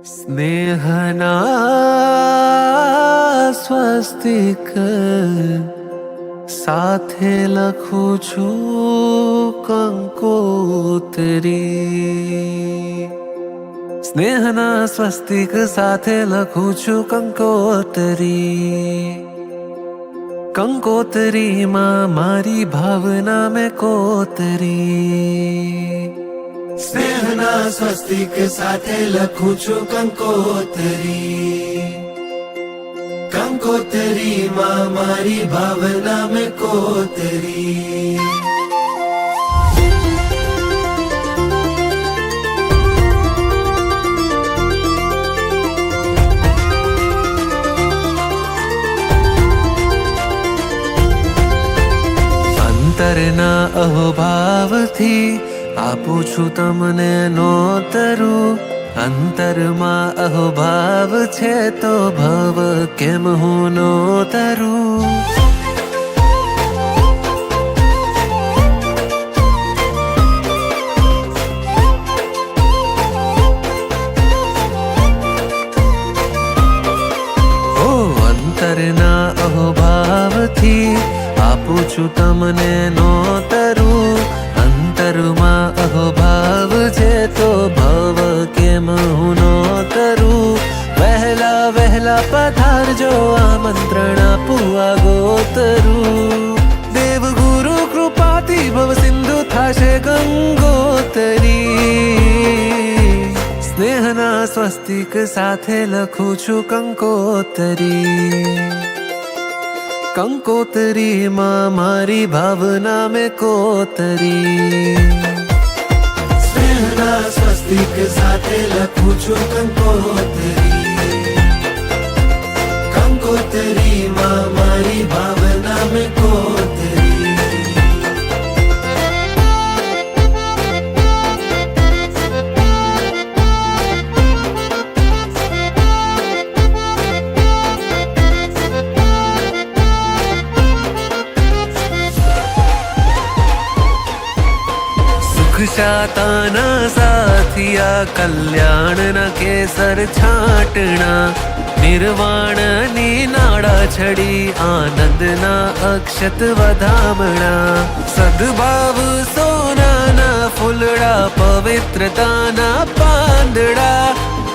સ્નેહના સ્વસ્તિક સાથે લખું છું કંકોત્રી. સ્નેહના સ્વસ્તિક સાથે લખું છું કંકોત્રી. કંકોત્રીમાં મારી ભાવના મેં કોતરી. સ્નેહના સ્વસ્તિક સાથે લખું છું કંકોત્રી. કંકોત્રીમાં મારી ભાવના મેં કોતરી. અંતરના અહોભાવથી આપું છું તમને નોતરું. અંતરમાં અહોભાવ છે તો ભવ કેમ હું નોતરું. ઓ અંતરના અહોભાવથી આપું છું તમને નોતરું. અંતરમાં અહોભાવ છે તો ભવ કેમ હું નોતરું. વહેલા વહેલા પધારજો આમંત્રણ આપું આગોતરું. દેવ ગુરુ કૃપાથી ભવ સિંધુ થાશે ગંગોતરી. સ્નેહના સ્વસ્તિક સાથે લખું છું કંકોત્રી. કંકોત્રીમાં મારી ભાવના મેં કોતરી. સ્નેહના સ્વસ્તિક સાથે લખું છું કંકોત્રી. કંકોત્રીમાં મારી ભાવના મેં કોતરી. શાતાના સાથિયા કલ્યાણના કેસર છાંટણા. નિર્વાણની નાડા છડી આનંદના અક્ષત વધામણા. સદભાવ સોનાના ફૂલડા પવિત્રતાના પાંદડા.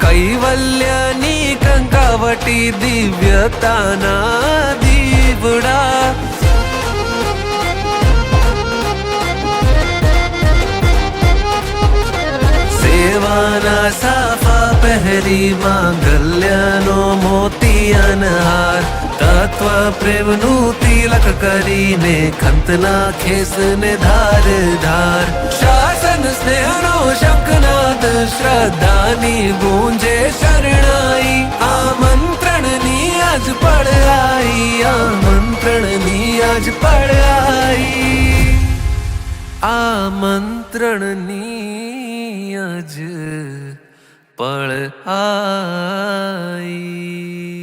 કૈવલ્યની કંકાવટી દિવ્યતાના દીવડા. સેવાના સાફા પહેરી માંગલ્યનો મોતિયાન હાર. તત્વ પ્રેમનું તિલક કરીને ખંતના ખેસને ધાર ધાર. શાસન સ્નેહનો શંખનાદ શ્રદ્ધાની ગુંજે શરણાઈ. આમંત્રણની આજ પળ આઈ. આમંત્રણની આજ પળ આઈ. આમંત્રણની આજ પળ આઈ.